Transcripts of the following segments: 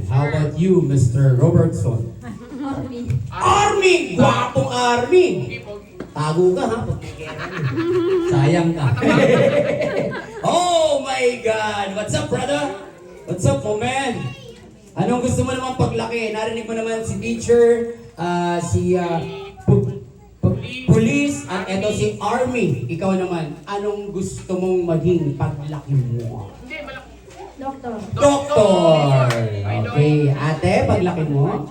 How about you, Mr. Robertson? Army! Gwapong Army! Tago ka ha? Sayang ka. Oh my God! What's up, brother? What's up, my man? Anong gusto mo naman paglaki? Narinig mo naman si teacher, police, at eto si army. Ikaw naman, anong gusto mong maging paglaki mo? Doktor. Doktor! Okay, ate, paglaki mo?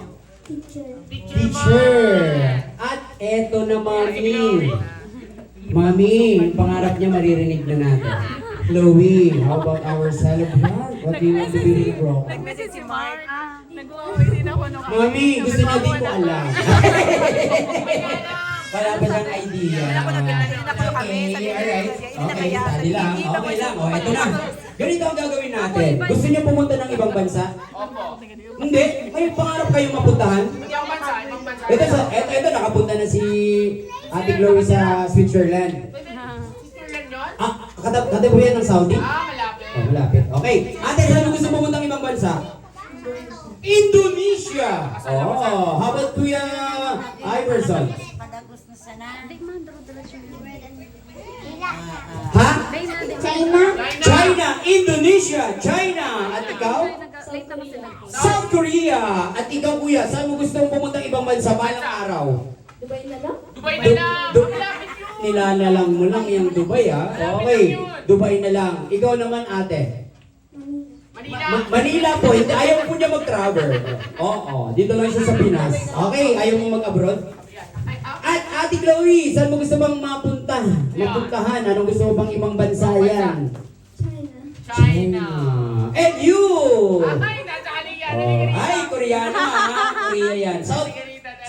Teacher! At eto na mami. Mami, yung pangarap niya maririnig na natin. Chloe, how about our celebrant? What do you want to be, bro? Nag-message si Mark. Nag-uaway din ako nung Mami, gusto niya di ko alam. Wala ba siyang idea? Okay, alright. Okay, study lang. Okay lang. O, eto na. Ganito ang gagawin natin. Gusto niyo pumunta ng ibang bansa? Opo. Hindi. May pangarap kayong mapuntahan? Hindi ako bansa, ibang bansa. Ito, nakapunta na si Ate Chloe sa Switzerland. Switzerland yun? Katabi yan ng Saudi? Malapit. Oh, malapit. Okay. Ate, saan mo gusto pumunta ng ibang bansa? Indonesia! Oh, how about Kuya Iverson? Ha? China. China, Indonesia, China. At ikaw? Late naman sila. South Korea. At ikaw, kuya, saan mo gustong pumunta ibang bansa balang araw? Dubai na lang? Dubai na lang. Malapit yun. Nilalalang mo lang yung Dubai, ha? Okay, Dubai na lang. Ikaw naman, ate. Manila. Manila po, hindi, ayaw po niya mag-travel. Oo, dito lang siya sa Pinas. Okay, ayaw mo mag-abroad? At Ate Chloe, saan mo gusto bang mapuntahan? Anong gusto mo bang ibang bansa yan? China. And you! Ay, nasa Aliyah. Ay, Koreana, ha? Korea yan. Sa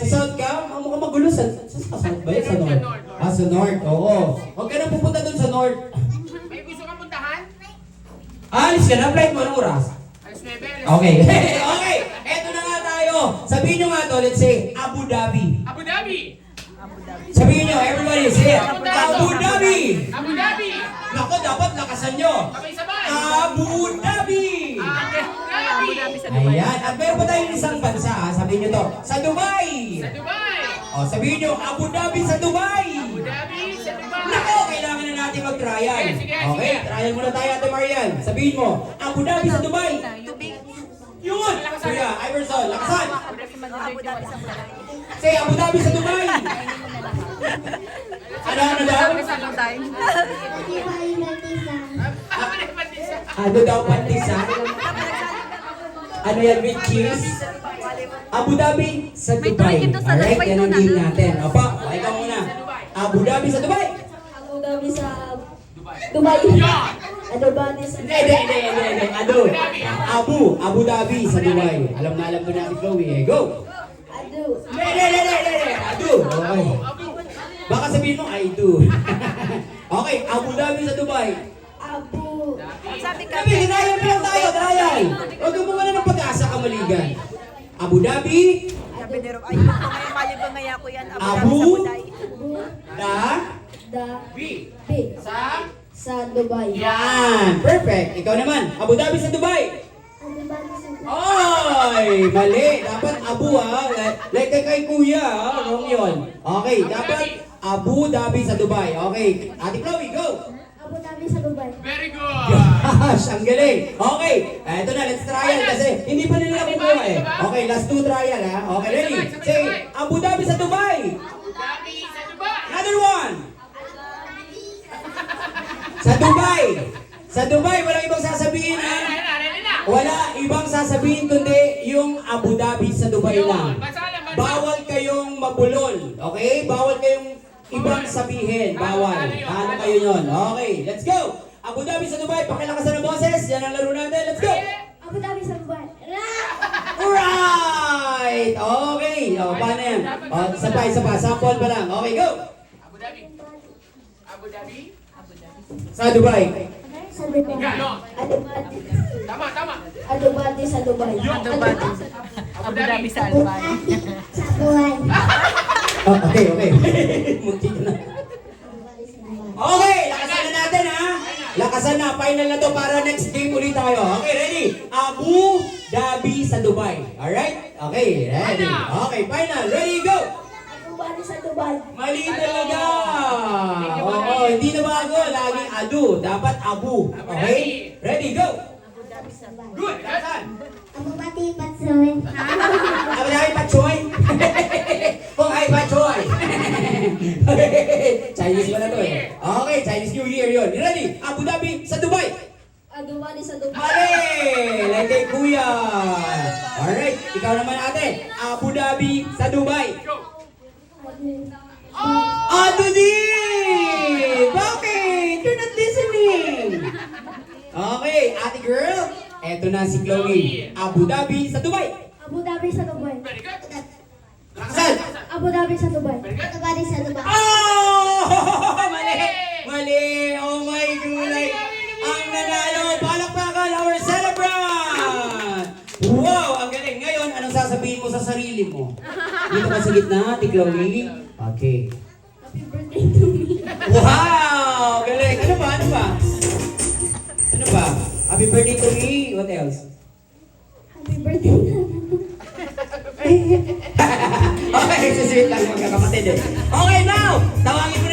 South ka? Mukhang magulo. Sa South ba yan? Sa North? Sa North, oo. Huwag ka na pupunta dun sa North. May gusto kang puntahan? Alis ka na, flight mo, anong oras? Alas 9. Okay. Okay, eto na nga tayo. Sabihin nyo nga to, let's say, Abu Dhabi. Abu Dhabi. Sabihin nyo, everybody say it. Abu Dhabi! Abu Dhabi. Naku, dapat lakasan nyo. Sabay-sabay. Abu Dhabi! Abu Dhabi. Ayan, at meron pa tayong isang bansa, ha? Sabihin nyo to, sa Dubai! Sa Dubai. O, sabihin nyo, Abu Dhabi sa Dubai! Abu Dhabi sa Dubai. Nako, kailangan na natin mag-trial. Sige. Okay, trial muna tayo, Ate Marian. Sabihin mo, Abu Dhabi sa Dubai! Yun! Kuya, Iverson, lakasan! Say, Abu Dhabi sa Dubai! Ano daw? Ano daw, pandisa? Ano yan, with cheese? Abu Dhabi sa May Dubai. tuloy ito sa Alright, Dubai yan ang doon, deal ano? natin. Opa, ikaw muna. Abu Dhabi sa Dubai! Abu Dhabi sa Dubai. Abu Dhabi sa Hindi. Abu Dhabi sa Dubai. Alam na ko natin, Chloe. Go! Adu. Hindi. Adu. Okay. Baka sabihin mo, I do. Okay, Abu Dhabi sa Dubai. Abu. Sabi ka, Sabi, hinayang lang tayo, trial. Huwag mo wala ng pag-asa kamaligan. Abu Dhabi, sabi ni Rob, ayun ko ngayon, malig ko ngaya ko yan. Abu, Da, Da. B. B. Sa Dubai. yan. Perfect. Ikaw naman, Abu Dhabi sa Dubai. Abu Dhabi sa Dubai. Oy, mali. Dapat Abu ha. Like kay kuya ha. Wrong yun. Okay, dapat Abu Dhabi sa Dubai. Okay. Ate Chloe, go. Abu Dhabi sa Dubai. Very good. Gosh, ang galing. Okay, eto na, let's trial kasi hindi pa nila nakukuha eh. Okay, last two trial ha. Okay, ready? Say, Abu Dhabi sa Dubai. Abu Dhabi sa Dubai. Another one. Sa Dubai. Sa Dubai, walang ibang sasabihin ha. Wala ibang sasabihin kundi yung Abu Dhabi sa Dubai lang. Bawal kayong mabulol. Okay? Bawal kayong ibang sabihin. Bawal. Ano kayo yun? Okay, let's go. Abu Dhabi sa Dubai, pakilakasan ng boses. Yan ang laro natin. Let's go. Abu Dhabi sa Dubai. Alright! Okay. O, paano yan? O, isa pa. Sample pa lang. Okay, go. Abu Dhabi. Abu Dhabi. Sa Dubai. Sa Dubai. Ganon. Abu Dhabi. Tama. Abu Dhabi sa Dubai. Abu Dhabi sa Albania. Sa Dubai. Oh, okay. Munti na. Okay, lakasan na natin ha. Lakasan na, final na to para next game ulit tayo. Okay, ready? Abu Dhabi sa Dubai. Alright? Okay, ready. Okay, final. Ready, go! Abu Dhabi sa Dubai. Mali talaga. Oo, hindi na bago. Laging adu. Dapat abu. Okay? Ready, go! Good. Saan? Abu Dhabi Patsoy. Abu Dhabi Patchoy. Kung ay Patchoy. Chinese pala to eh. Okay, Chinese New Year yun. Ready? Abu Dhabi sa Dubai. Abu Dhabi sa Dubai. Mali! Like kay Kuya. Alright, ikaw naman ate. Abu Dhabi sa Dubai. Ado din! Bakit? You're not listening. Okay, ate girl. Eto na si Chloe. Abu Dhabi sa Dubai. Abu Dhabi sa Dubai. Very good. Roxanne. Abu Dhabi sa Dubai. Very good. Abu Dhabi sa Dubai. Oh! Mali! Mali! Oh my gulay! Ang nanalo, palakpakan our celebrant! Wow! Ang galing! Ngayon, anong sasabihin mo sa sarili mo? Dito ka sa gitna, Ate Chloe? Okay. Happy birthday to me. Wow! Galing! Ano ba? Ano ba? Ano ba? Happy birthday to me. What else? Happy birthday. Okay, sisweet lang magkakapatid eh. Okay, now! Tawagin mo